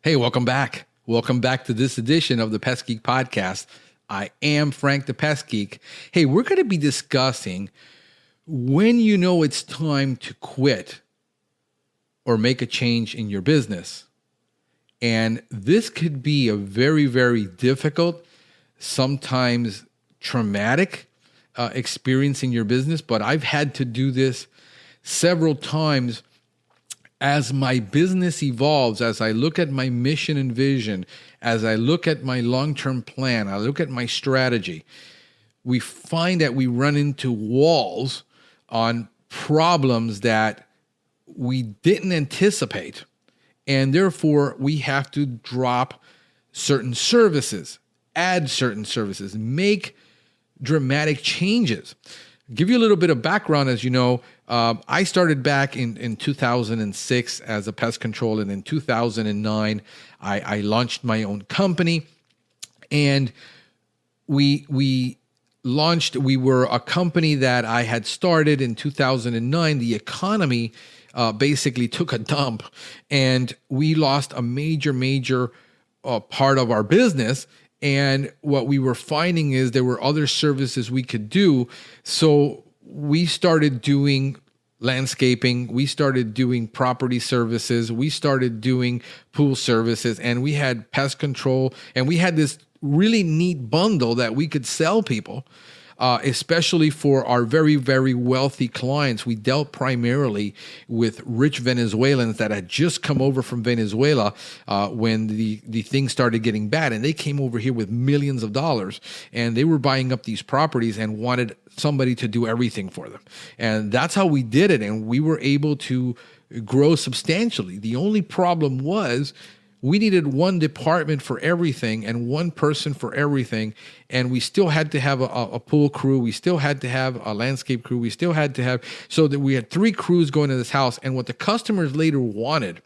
Hey, welcome back. Welcome back to this edition of the Pest Geek Podcast. I am Frank the Pest Geek. Hey, we're going to be discussing when you know it's time to quit or make a change in your business. And this could be a very, very difficult, sometimes traumatic experience in your business, but I've had to do this several times as my business evolves, as I look at my mission and vision, as I look at my long-term plan, I look at my strategy, we find that we run into walls on problems that we didn't anticipate. And therefore, we have to drop certain services, add certain services, make dramatic changes. Give you a little bit of background. As you know, I started back in 2006 as a pest control, and in 2009, I launched my own company, and we were a company that I had started in 2009. The economy basically took a dump, and we lost a major part of our business. And what we were finding is there were other services we could do. So we started doing landscaping, we started doing property services, we started doing pool services, and we had pest control, and we had this really neat bundle that we could sell people, especially for our very, very wealthy clients. We dealt primarily with rich Venezuelans that had just come over from Venezuela when the thing started getting bad. And they came over here with millions of dollars, and they were buying up these properties and wanted somebody to do everything for them. And that's how we did it. And we were able to grow substantially. The only problem was we needed one department for everything and one person for everything. And we still had to have a pool crew. We still had to have a landscape crew. We still had to have, so that we had 3 crews going to this house. And what the customers later wanted,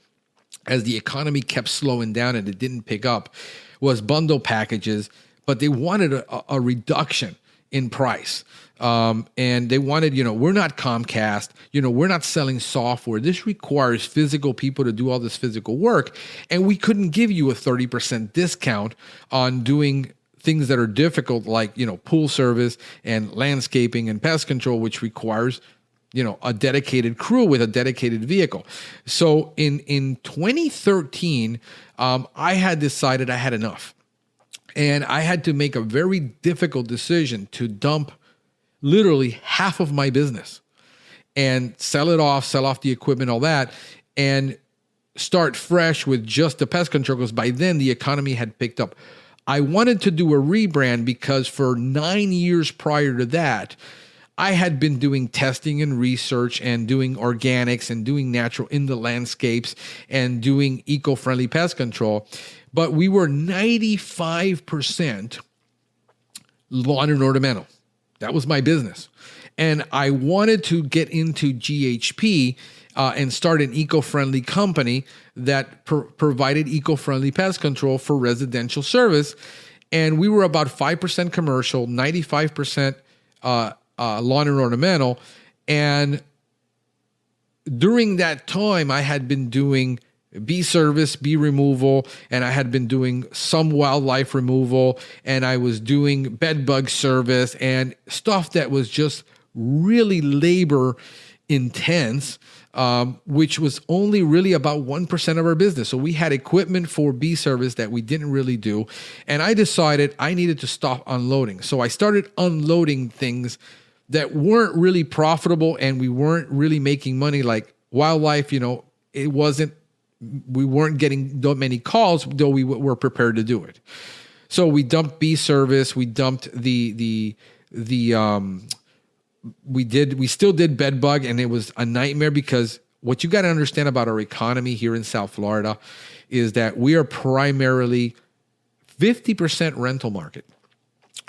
as the economy kept slowing down and it didn't pick up, was bundle packages, but they wanted a reduction in price. And they wanted, we're not Comcast, we're not selling software. This requires physical people to do all this physical work. And we couldn't give you a 30% discount on doing things that are difficult, like, pool service and landscaping and pest control, which requires, a dedicated crew with a dedicated vehicle. So in 2013, I had decided I had enough. And I had to make a very difficult decision to dump literally half of my business and sell off the equipment, all that, and start fresh with just the pest control, because by then the economy had picked up. I wanted to do a rebrand because for 9 years prior to that, I had been doing testing and research and doing organics and doing natural in the landscapes and doing eco-friendly pest control. But we were 95% lawn and ornamental. That was my business. And I wanted to get into GHP and start an eco-friendly company that provided eco-friendly pest control for residential service. And we were about 5% commercial, 95% lawn and ornamental. And during that time, I had been doing bee service, bee removal, and I had been doing some wildlife removal, and I was doing bed bug service and stuff that was just really labor intense, which was only really about 1% of our business. So we had equipment for bee service that we didn't really do. And I decided I needed to stop unloading. So I started unloading things that weren't really profitable and we weren't really making money, like wildlife. We weren't getting that many calls, though we were prepared to do it. So we dumped bee service. We dumped we still did bed bug, and it was a nightmare, because what you got to understand about our economy here in South Florida is that we are primarily 50% rental market,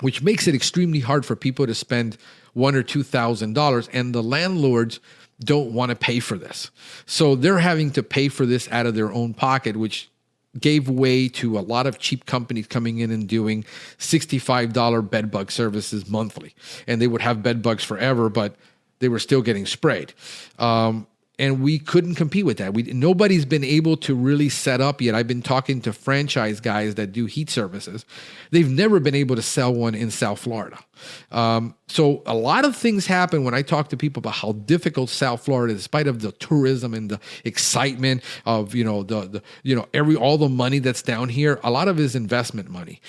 which makes it extremely hard for people to spend $1,000 or $2,000, and the landlords don't want to pay for this. So they're having to pay for this out of their own pocket, which gave way to a lot of cheap companies coming in and doing $65 bed bug services monthly. And they would have bed bugs forever, but they were still getting sprayed. And And we couldn't compete with that. Nobody's been able to really set up yet. I've been talking to franchise guys that do heat services. They've never been able to sell one in South Florida. So a lot of things happen when I talk to people about how difficult South Florida is, despite of the tourism and the excitement of, all the money that's down here. A lot of it is investment money.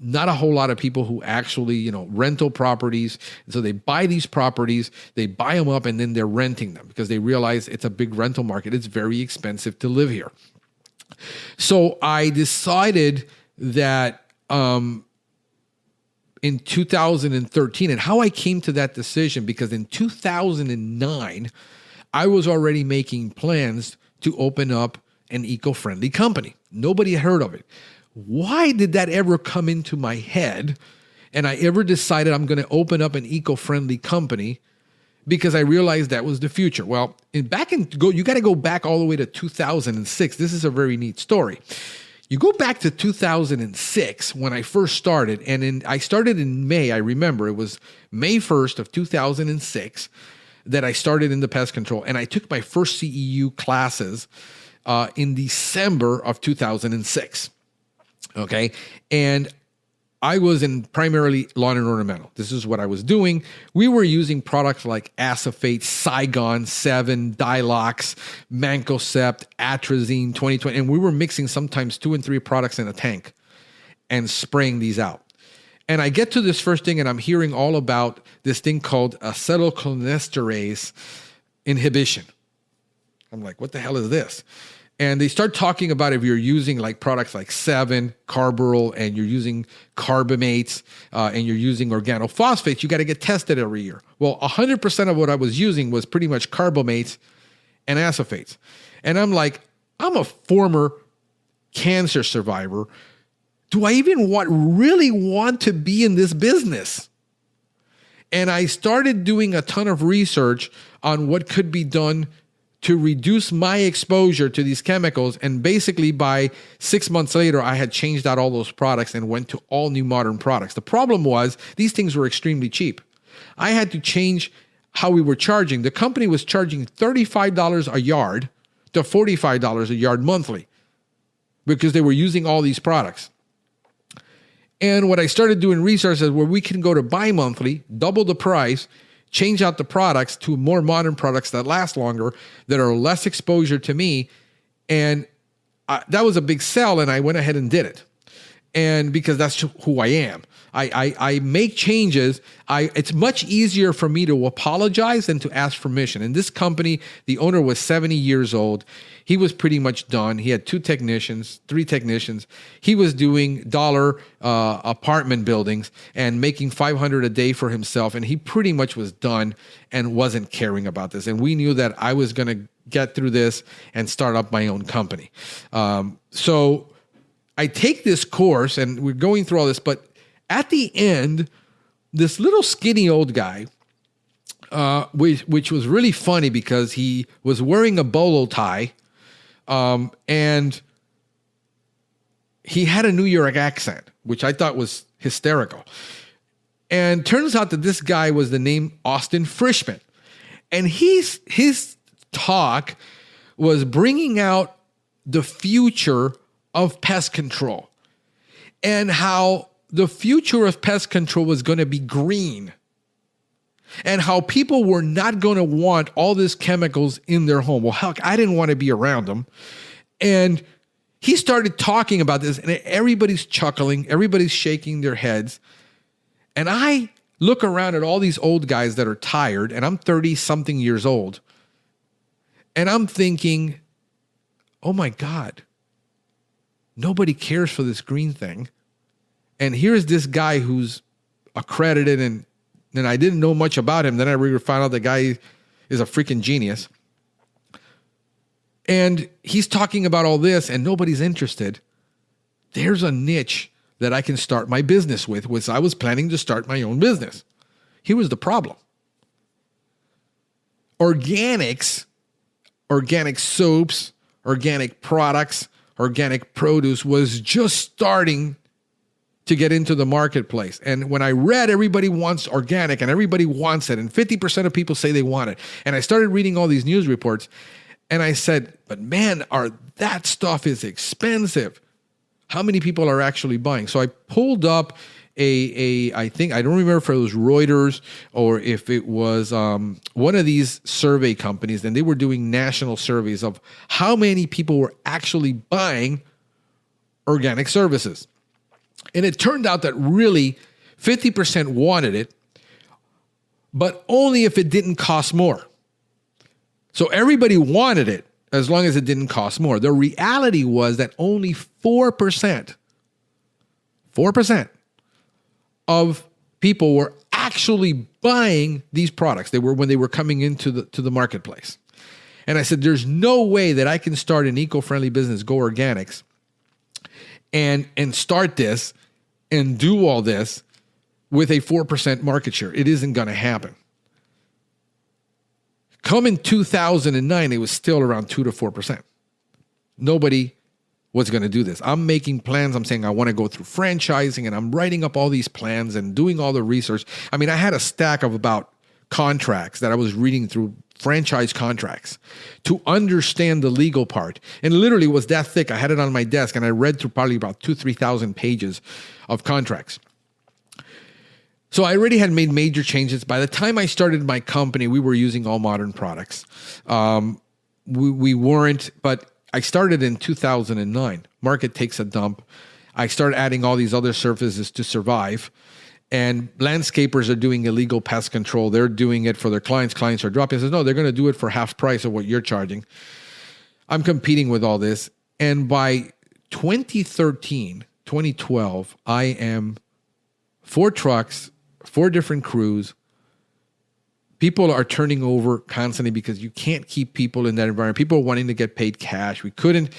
Not a whole lot of people who actually, rental properties. So they buy these properties, they buy them up, and then they're renting them because they realize it's a big rental market. It's very expensive to live here. So I decided that in 2013, and how I came to that decision, because in 2009, I was already making plans to open up an eco-friendly company. Nobody had heard of it. Why did that ever come into my head? And I ever decided I'm going to open up an eco-friendly company? Because I realized that was the future. Well, you got to go back all the way to 2006. This is a very neat story. You go back to 2006 when I first started, and I started in May. I remember it was May 1st of 2006 that I started in the pest control, and I took my first CEU classes in December of 2006. Okay. And I was in primarily lawn and ornamental. This is what I was doing. We were using products like Acephate, Saigon 7, Dilox, Mancocept, Atrazine 2020. And we were mixing sometimes 2 and 3 products in a tank and spraying these out. And I get to this first thing and I'm hearing all about this thing called acetylcholinesterase inhibition. I'm like, what the hell is this? And they start talking about if you're using like products like 7, Carbaryl, and you're using carbamates, and you're using organophosphates, you got to get tested every year. Well, 100% of what I was using was pretty much carbamates and acetates. And I'm like, I'm a former cancer survivor. Do I even really want to be in this business? And I started doing a ton of research on what could be done to reduce my exposure to these chemicals. And basically by 6 months later, I had changed out all those products and went to all new modern products. The problem was these things were extremely cheap. I had to change how we were charging. The company was charging $35 a yard to $45 a yard monthly because they were using all these products. And what I started doing research is where we can go to bi-monthly, double the price, change out the products to more modern products that last longer, that are less exposure to me. And that was a big sell, and I went ahead and did it. And because that's who I am. I make changes. It's much easier for me to apologize than to ask permission. In this company, the owner was 70 years old. He was pretty much done. He had 3 technicians. He was doing dollar apartment buildings and making $500 a day for himself. And he pretty much was done and wasn't caring about this. And we knew that I was going to get through this and start up my own company. So I take this course and we're going through all this, but at the end, this little skinny old guy, which was really funny because he was wearing a bolo tie, and he had a New York accent, which I thought was hysterical. And turns out that this guy was the name Austin Frischman. And his talk was bringing out the future of pest control and how the future of pest control was going to be green and how people were not going to want all these chemicals in their home. Well, heck, I didn't want to be around them. And he started talking about this and everybody's chuckling, everybody's shaking their heads. And I look around at all these old guys that are tired, and I'm 30 something years old. And I'm thinking, oh my God, nobody cares for this green thing. And here's this guy who's accredited, and I didn't know much about him. Then I really found out the guy is a freaking genius. And he's talking about all this and nobody's interested. There's a niche that I can start my business with, which I was planning to start my own business. Here was the problem. Organics, organic soaps, organic products, organic produce was just starting to get into the marketplace. And when I read everybody wants organic and everybody wants it, and 50% of people say they want it, and I started reading all these news reports, and I said, but man, that stuff is expensive. How many people are actually buying? So I pulled up I think, I don't remember if it was Reuters or if it was one of these survey companies, and they were doing national surveys of how many people were actually buying organic services. And it turned out that really 50% wanted it, but only if it didn't cost more. So everybody wanted it as long as it didn't cost more. The reality was that only 4% of people were actually buying these products. When they were coming into the marketplace. And I said, there's no way that I can start an eco-friendly business, Go Organics, and start this and do all this with a 4% market share. It isn't going to happen. Come in 2009, it was still around 2 to 4%. Nobody was going to do this. I'm making plans. I'm saying I want to go through franchising, and I'm writing up all these plans and doing all the research. I mean, I had a stack of about contracts that I was reading through, franchise contracts, to understand the legal part. And literally it was that thick. I had it on my desk, and I read through probably about 2,000-3,000 pages of contracts. So I already had made major changes. By the time I started my company, we were using all modern products. We weren't, but I started in 2009. Market takes a dump. I started adding all these other services to survive. And landscapers are doing illegal pest control. They're doing it for their clients. Clients are dropping. I said, no, they're going to do it for half price of what you're charging. I'm competing with all this. And by 2013, 2012, I am 4 trucks, 4 different crews. People are turning over constantly because you can't keep people in that environment. People are wanting to get paid cash. We couldn't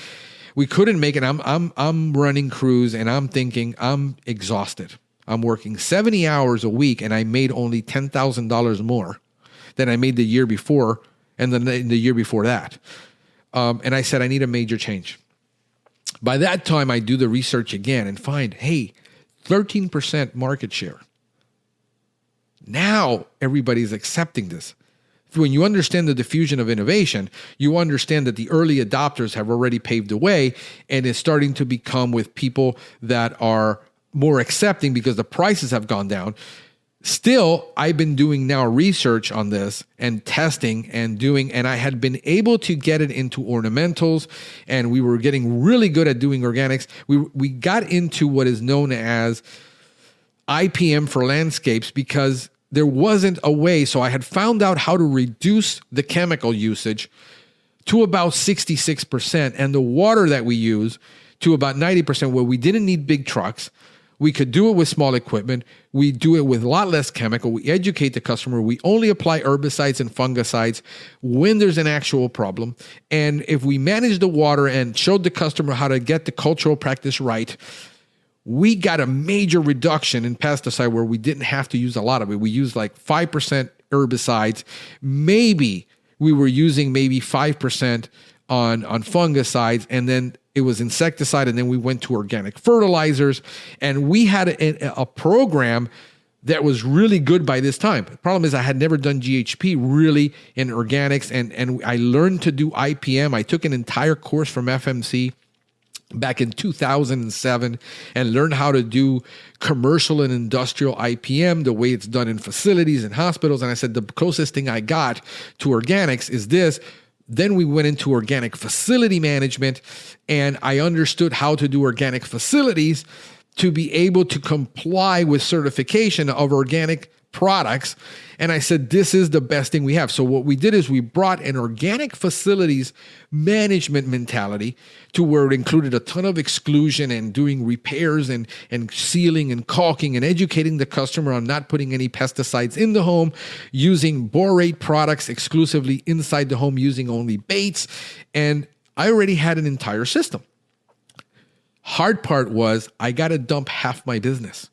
make it. I'm running crews, and I'm thinking I'm exhausted. I'm working 70 hours a week, and I made only $10,000 more than I made the year before, and then the year before that. And I said I need a major change. By that time, I do the research again and find, hey, 13% market share. Now everybody's accepting this. When you understand the diffusion of innovation, you understand that the early adopters have already paved the way, and it's starting to become with people that are more accepting because the prices have gone down. Still, I've been doing now research on this and testing and I had been able to get it into ornamentals, and we were getting really good at doing organics. We got into what is known as IPM for landscapes because there wasn't a way. So I had found out how to reduce the chemical usage to about 66% and the water that we use to about 90%, where we didn't need big trucks. We could do it with small equipment. We do it with a lot less chemical. We educate the customer. We only apply herbicides and fungicides when there's an actual problem. And if we manage the water and showed the customer how to get the cultural practice right, we got a major reduction in pesticide where we didn't have to use a lot of it. We used like 5% herbicides. Maybe we were using maybe 5% on fungicides, and then it was insecticide, and then we went to organic fertilizers, and we had a program that was really good by this time. The problem is I had never done GHP really in organics, and I learned to do IPM. I took an entire course from FMC back in 2007 and learned how to do commercial and industrial IPM the way it's done in facilities and hospitals. And I said, the closest thing I got to organics is this. Then we went into organic facility management, and I understood how to do organic facilities to be able to comply with certification of organic products. And I said, this is the best thing we have. So what we did is we brought an organic facilities management mentality to where it included a ton of exclusion and doing repairs and sealing and caulking and educating the customer on not putting any pesticides in the home, using borate products exclusively inside the home, using only baits. And I already had an entire system. Hard part was I got to dump half my business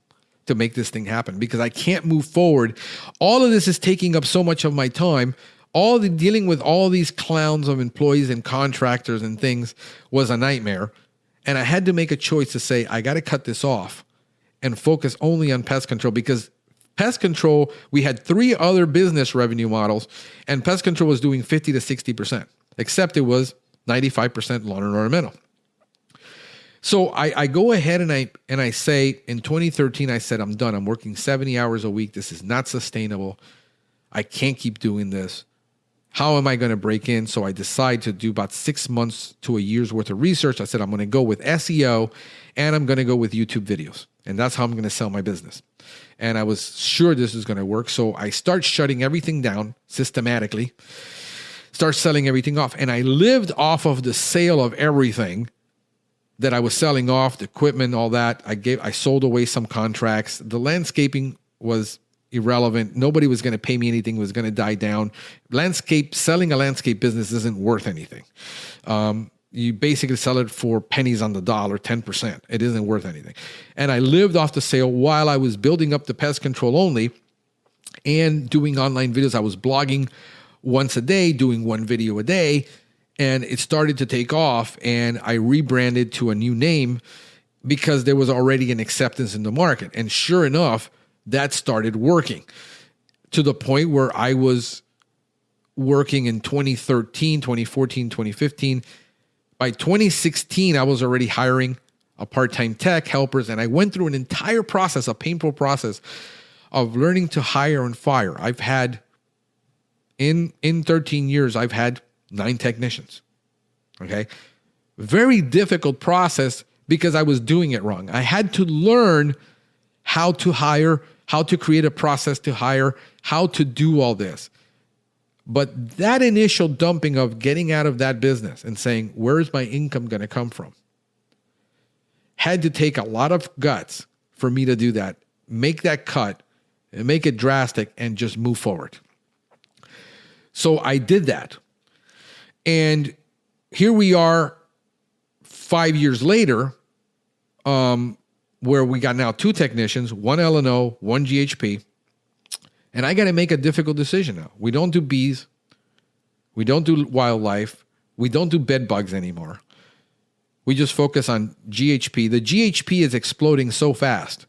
to make this thing happen because I can't move forward. All of this is taking up so much of my time. Dealing with all these clowns of employees and contractors and things was a nightmare. And I had to make a choice to say, I got to cut this off and focus only on pest control, because pest control, we had 3 other business revenue models, and pest control was doing 50 to 60%, except it was 95% lawn and ornamental. So I go ahead and I say, in 2013, I said, I'm done. I'm working 70 hours a week. This is not sustainable. I can't keep doing this. How am I going to break in? So I decide to do about 6 months to a year's worth of research. I said, I'm going to go with SEO and I'm going to go with YouTube videos. And that's how I'm going to sell my business. And I was sure this was going to work. So I start shutting everything down systematically, start selling everything off. And I lived off of the sale of everything that I was selling off, the equipment, all that. I sold away some contracts. The landscaping was irrelevant. Nobody was going to pay me anything. It was going to die down. Selling a landscape business isn't worth anything. You basically sell it for pennies on the dollar, 10%. It isn't worth anything. And I lived off the sale while I was building up the pest control only and doing online videos. I was blogging once a day, doing 1 video a day, and it started to take off, and I rebranded to a new name because there was already an acceptance in the market. And sure enough, that started working to the point where I was working in 2013, 2014, 2015. By 2016, I was already hiring a part-time tech, helpers, and I went through an entire process, a painful process of learning to hire and fire. I've had, in 13 years, I've had 9 technicians, okay? Very difficult process because I was doing it wrong. I had to learn how to hire, how to create a process to hire, how to do all this. But that initial dumping of getting out of that business and saying, where's my income going to come from? Had to take a lot of guts for me to do that, make that cut and make it drastic and just move forward. So I did that. And here we are 5 years later, where we got now 2 technicians, 1 L&O, 1 GHP. And I got to make a difficult decision now. We don't do bees. We don't do wildlife. We don't do bed bugs anymore. We just focus on GHP. The GHP is exploding so fast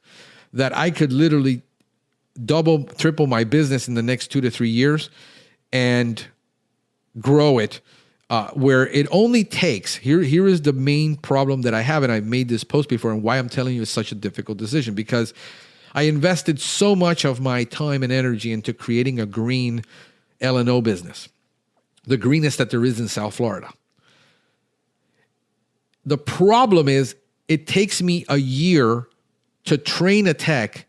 that I could literally double, triple my business in the next 2 to 3 years and grow it. Where it only takes, here is the main problem that I have, and I've made this post before, and why I'm telling you it's such a difficult decision, because I invested so much of my time and energy into creating a green L&O business, the greenest that there is in South Florida. The problem is it takes me a year to train a tech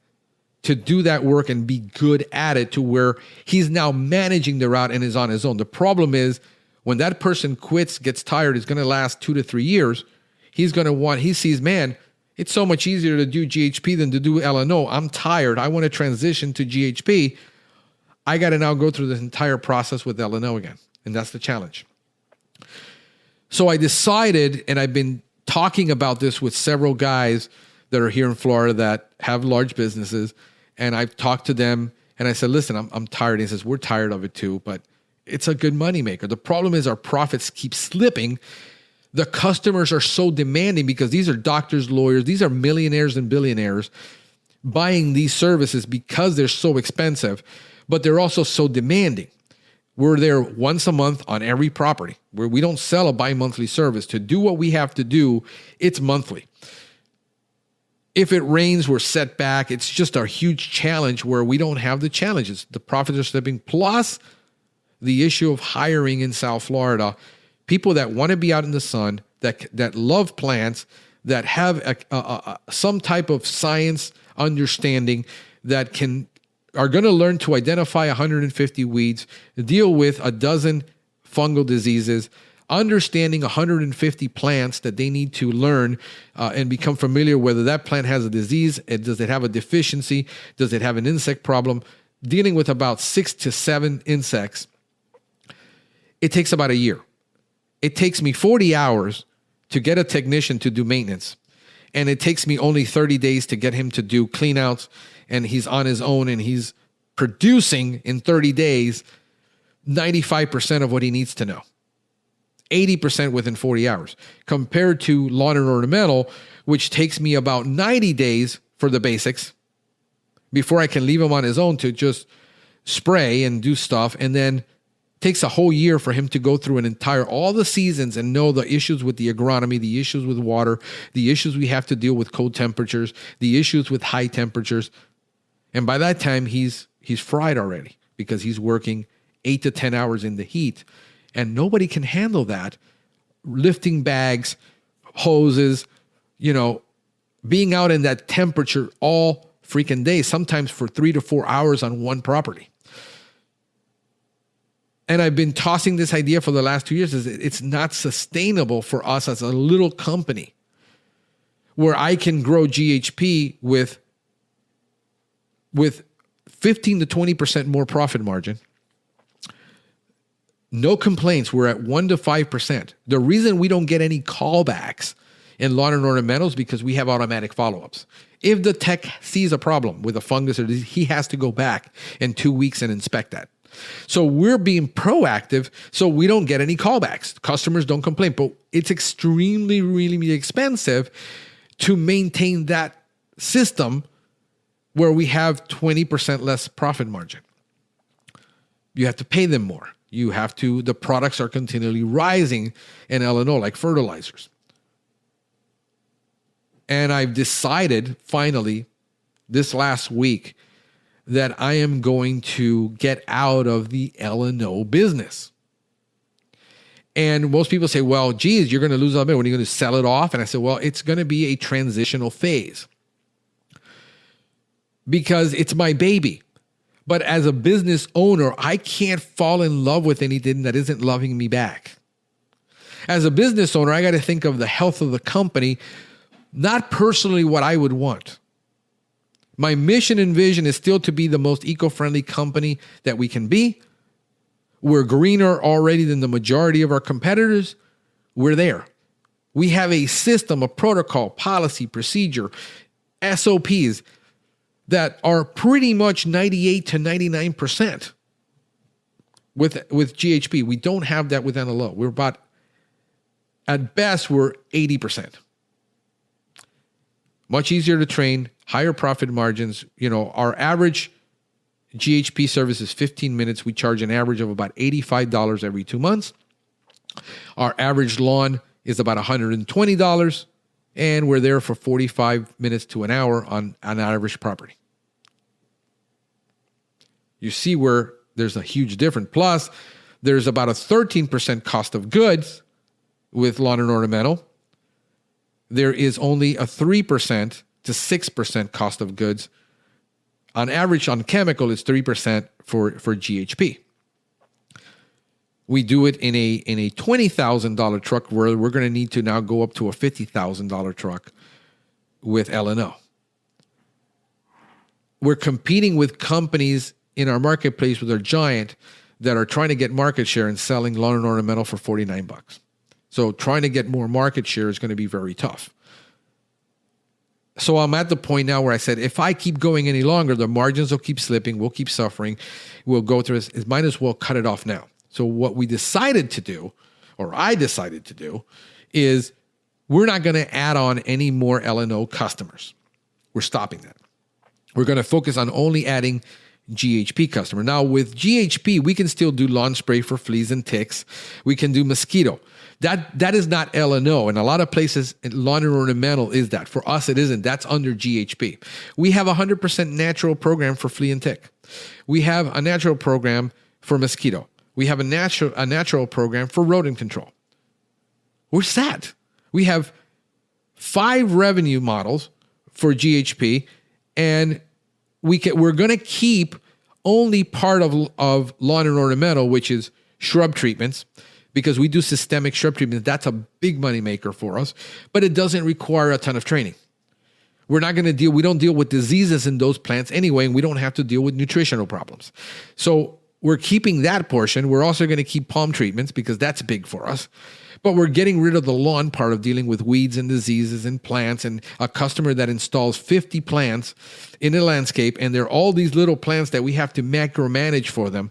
to do that work and be good at it to where he's now managing the route and is on his own. The problem is when that person quits, gets tired, it's going to last 2 to 3 years. He sees, man, it's so much easier to do GHP than to do L&O. I'm tired. I want to transition to GHP. I got to now go through this entire process with L&O again. And that's the challenge. So I decided, and I've been talking about this with several guys that are here in Florida that have large businesses. And I've talked to them and I said, listen, I'm tired. And he says, we're tired of it too, but it's a good moneymaker. The problem is our profits keep slipping. The customers are so demanding because these are doctors, lawyers, these are millionaires and billionaires buying these services because they're so expensive, but they're also so demanding. We're there once a month on every property where we don't sell a bi-monthly service. To do what we have to do, it's monthly. If it rains, we're set back. It's just a huge challenge where we don't have the challenges. The profits are slipping, plus the issue of hiring in South Florida, people that want to be out in the sun, that love plants, that have some type of science understanding, that are going to learn to identify 150 weeds, deal with a dozen fungal diseases, understanding 150 plants that they need to learn and become familiar whether that plant has a disease, does it have a deficiency, does it have an insect problem, dealing with about 6 to 7 insects. It takes about a year. It takes me 40 hours to get a technician to do maintenance. And it takes me only 30 days to get him to do cleanouts. And he's on his own and he's producing in 30 days 95% of what he needs to know. 80% within 40 hours. Compared to lawn and ornamental, which takes me about 90 days for the basics before I can leave him on his own to just spray and do stuff. And then takes a whole year for him to go through all the seasons and know the issues with the agronomy, the issues with water, the issues we have to deal with cold temperatures, the issues with high temperatures. And by that time, he's fried already because he's working 8 to 10 hours in the heat. And nobody can handle that. Lifting bags, hoses, being out in that temperature all freaking day, sometimes for 3 to 4 hours on one property. And I've been tossing this idea for the last 2 years. It's not sustainable for us as a little company where I can grow GHP with 15 to 20% more profit margin. No complaints. We're at 1 to 5%. The reason we don't get any callbacks in lawn and ornamentals because we have automatic follow-ups. If the tech sees a problem with a fungus or disease, he has to go back in 2 weeks and inspect that. So we're being proactive so we don't get any callbacks. Customers don't complain, but it's extremely, really expensive to maintain that system where we have 20% less profit margin. You have to pay them more. The products are continually rising in L&O like fertilizers. And I've decided finally this last week that I am going to get out of the L&O business. And most people say, well, geez, you're going to lose all of it. When are you going to sell it off? And I said, well, it's going to be a transitional phase because it's my baby. But as a business owner, I can't fall in love with anything that isn't loving me back. As a business owner, I got to think of the health of the company, not personally what I would want. My mission and vision is still to be the most eco-friendly company that we can be. We're greener already than the majority of our competitors. We're there. We have a system, a protocol, policy, procedure, SOPs that are pretty much 98 to 99% with GHP. We don't have that with NLO. We're about, at best, we're 80%. Much easier to train, higher profit margins. Our average GHP service is 15 minutes. We charge an average of about $85 every 2 months. Our average lawn is about $120, and we're there for 45 minutes to an hour on an average property. You see where there's a huge difference. Plus, there's about a 13% cost of goods with lawn and ornamental. There is only a 3% to 6% cost of goods. On average, on chemical, it's 3% for GHP. We do it in a $20,000 truck where we're going to need to now go up to a $50,000 truck with L&O. We're competing with companies in our marketplace with our giant that are trying to get market share and selling lawn and ornamental for $49. So trying to get more market share is going to be very tough. So I'm at the point now where I said, if I keep going any longer, the margins will keep slipping, we'll keep suffering, we'll go through this. It might as well cut it off now. So what we decided to do, or I decided to do, is we're not going to add on any more L&O customers. We're stopping that. We're going to focus on only adding GHP customer. Now with GHP, we can still do lawn spray for fleas and ticks. We can do mosquito. That is not L&O. And a lot of places, lawn and ornamental is that. For us, it isn't. That's under GHP. We have a 100% natural program for flea and tick. We have a natural program for mosquito. We have a natural program for rodent control. We're set. We have 5 revenue models for GHP, and we're going to keep only part of lawn and ornamental, which is shrub treatments, because we do systemic shrub treatments. That's a big money maker for us, but it doesn't require a ton of training. We don't deal with diseases in those plants anyway, and we don't have to deal with nutritional problems. So we're keeping that portion. We're also going to keep palm treatments because that's big for us. But we're getting rid of the lawn part of dealing with weeds and diseases and plants, and a customer that installs 50 plants in a landscape, and they're all these little plants that we have to micromanage for them.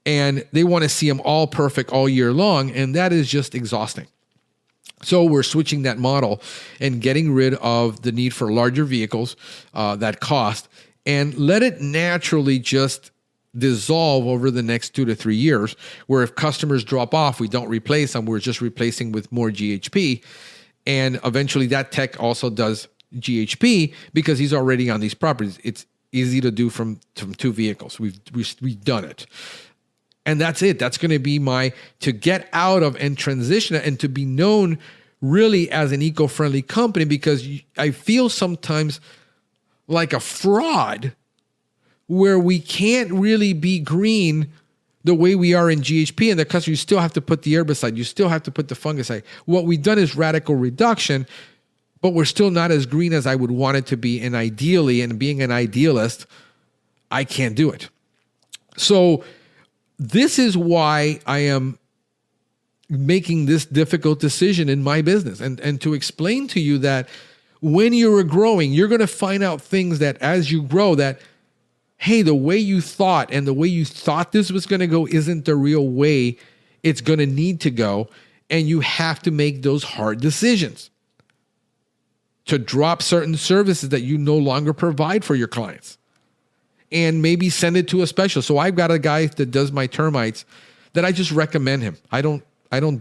And they want to see them all perfect all year long, and that is just exhausting. So we're switching that model and getting rid of the need for larger vehicles that cost, and let it naturally just dissolve over the next 2 to 3 years, where if customers drop off, we don't replace them. We're just replacing with more GHP. And eventually that tech also does GHP because he's already on these properties. It's easy to do from 2 vehicles. We've done it. And that's it. That's going to be to get out of and transition and to be known really as an eco-friendly company, because I feel sometimes like a fraud where we can't really be green the way we are in GHP, and the customer, you still have to put the herbicide, you still have to put the fungicide. What we've done is radical reduction, but we're still not as green as I would want it to be. And ideally, and being an idealist, I can't do it. So this is why I am making this difficult decision in my business, and to explain to you that when you're growing, you're going to find out things that as you grow that, hey, the way you thought and the way you thought this was going to go isn't the real way it's going to need to go. And you have to make those hard decisions to drop certain services that you no longer provide for your clients and maybe send it to a specialist. So I've got a guy that does my termites that I just recommend him. I don't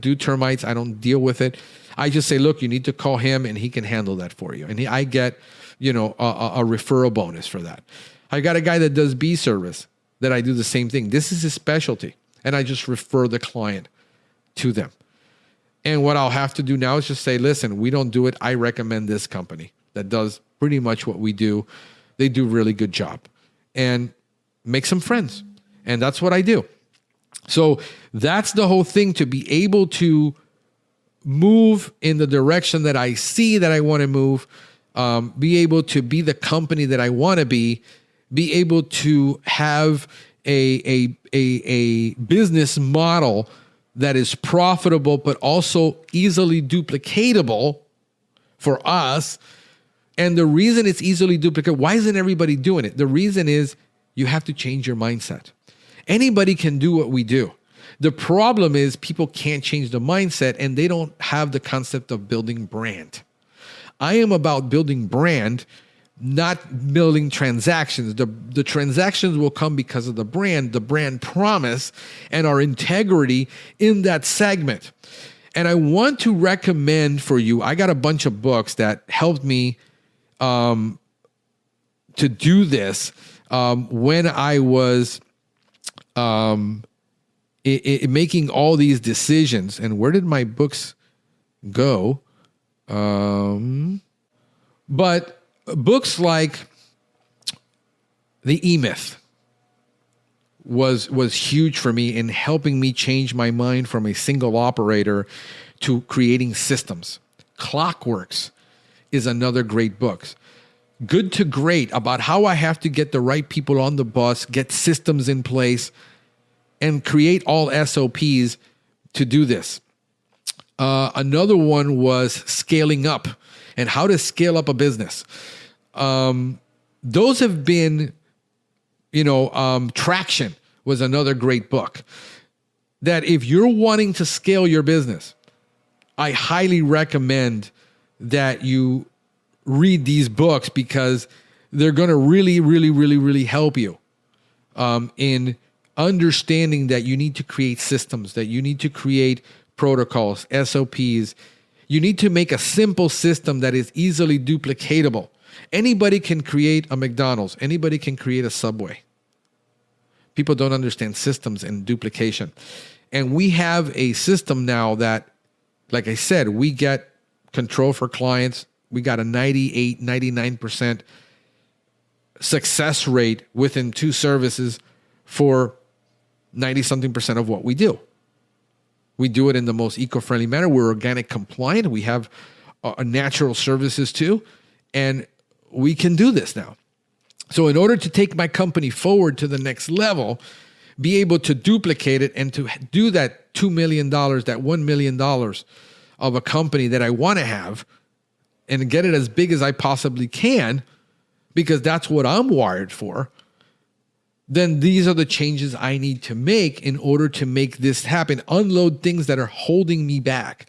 do termites. I don't deal with it. I just say, look, you need to call him and he can handle that for you. And I get, a referral bonus for that. I got a guy that does bee service that I do the same thing. This is his specialty. And I just refer the client to them. And what I'll have to do now is just say, listen, we don't do it. I recommend this company that does pretty much what we do. They do a really good job. And make some friends. And that's what I do. So that's the whole thing, to be able to move in the direction that I see that I want to move, be able to be the company that I want to be able to have a business model that is profitable, but also easily duplicatable for us. And the reason it's easily duplicatable, why isn't everybody doing it? The reason is you have to change your mindset. Anybody can do what we do. The problem is people can't change the mindset, and they don't have the concept of building brand. I am about building brand, not building transactions. The transactions will come because of the brand promise, and our integrity in that segment. And I want to recommend for you, I got a bunch of books that helped me to do this when I was making all these decisions. And where did my books go? But books like The E-Myth was huge for me in helping me change my mind from a single operator to creating systems. Clockworks is another great book. Good to Great, about how I have to get the right people on the bus, get systems in place, and create all SOPs to do this. Another one was Scaling Up, and how to scale up a business. Those have been, Traction was another great book. That if you're wanting to scale your business, I highly recommend that you read these books, because they're going to really, really, really, really help you in understanding that you need to create systems, that you need to create protocols, SOPs. You need to make a simple system that is easily duplicatable. Anybody can create a McDonald's. Anybody can create a Subway. People don't understand systems and duplication. And we have a system now that, like I said, we get control for clients. We got a 98, 99% success rate within 2 services for 90-something% of what we do. We do it in the most eco-friendly manner. We're organic compliant. We have natural services too. And we can do this now. So in order to take my company forward to the next level, be able to duplicate it and to do that $2 million, that $1 million of a company that I want to have, and get it as big as I possibly can, because that's what I'm wired for, then these are the changes I need to make in order to make this happen. Unload things that are holding me back.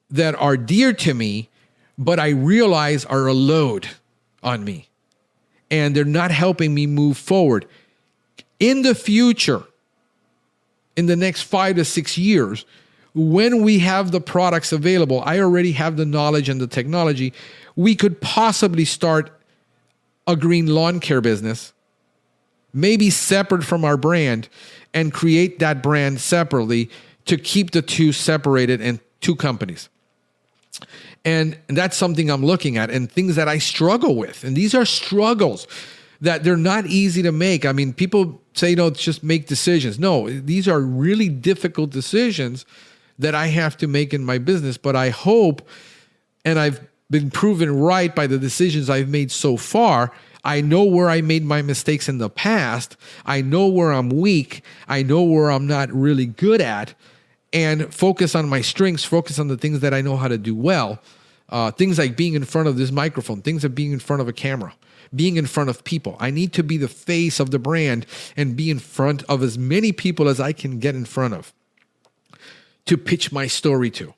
that are dear to me, but I realize are a load on me and they're not helping me move forward. In the future, in the next 5 to 6 years, when we have the products available, I already have the knowledge and the technology, we could possibly start a green lawn care business, maybe separate from our brand, and create that brand separately to keep the two separated in two companies. And that's something I'm looking at and things that I struggle with. And these are struggles that they're not easy to make. I mean, people say, just make decisions. No, these are really difficult decisions that I have to make in my business. But I hope, and I've been proven right by the decisions I've made so far. I know where I made my mistakes in the past. I know where I'm weak. I know where I'm not really good at. And focus on my strengths, focus on the things that I know how to do well. Things like being in front of this microphone, things like being in front of a camera, being in front of people. I need to be the face of the brand and be in front of as many people as I can get in front of to pitch my story to.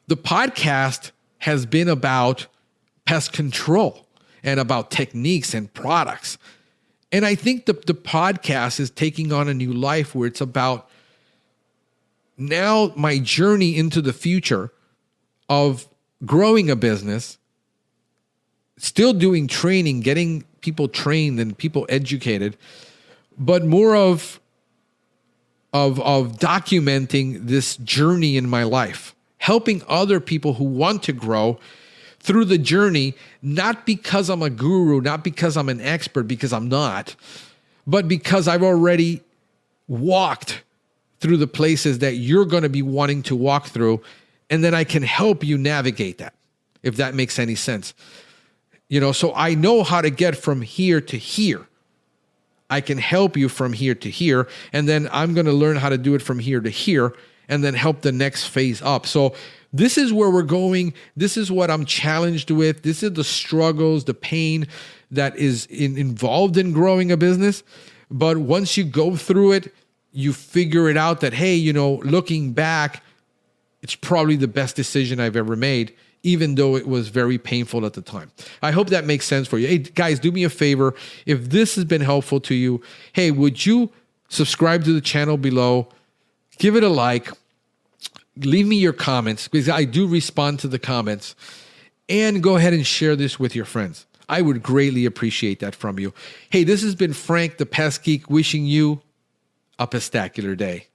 The podcast has been about pest control and about techniques and products. And I think the podcast is taking on a new life where it's about now my journey into the future of growing a business, still doing training, getting people trained and people educated, but more of documenting this journey in my life, helping other people who want to grow through the journey, not because I'm a guru, not because I'm an expert, because I'm not, but because I've already walked through the places that you're going to be wanting to walk through, and then I can help you navigate that, if that makes any sense. So I know how to get from here to here. I can help you from here to here, and then I'm going to learn how to do it from here to here, and then help the next phase up. So this is where we're going. This is what I'm challenged with. This is the struggles, the pain that is involved in growing a business. But once you go through it, you figure it out that, hey, looking back, it's probably the best decision I've ever made, even though it was very painful at the time. I hope that makes sense for you. Hey, guys, do me a favor. If this has been helpful to you, hey, would you subscribe to the channel below? Give it a like. Leave me your comments, because I do respond to the comments. And go ahead and share this with your friends. I would greatly appreciate that from you. Hey, this has been Frank the Pest Geek wishing you a pestacular day.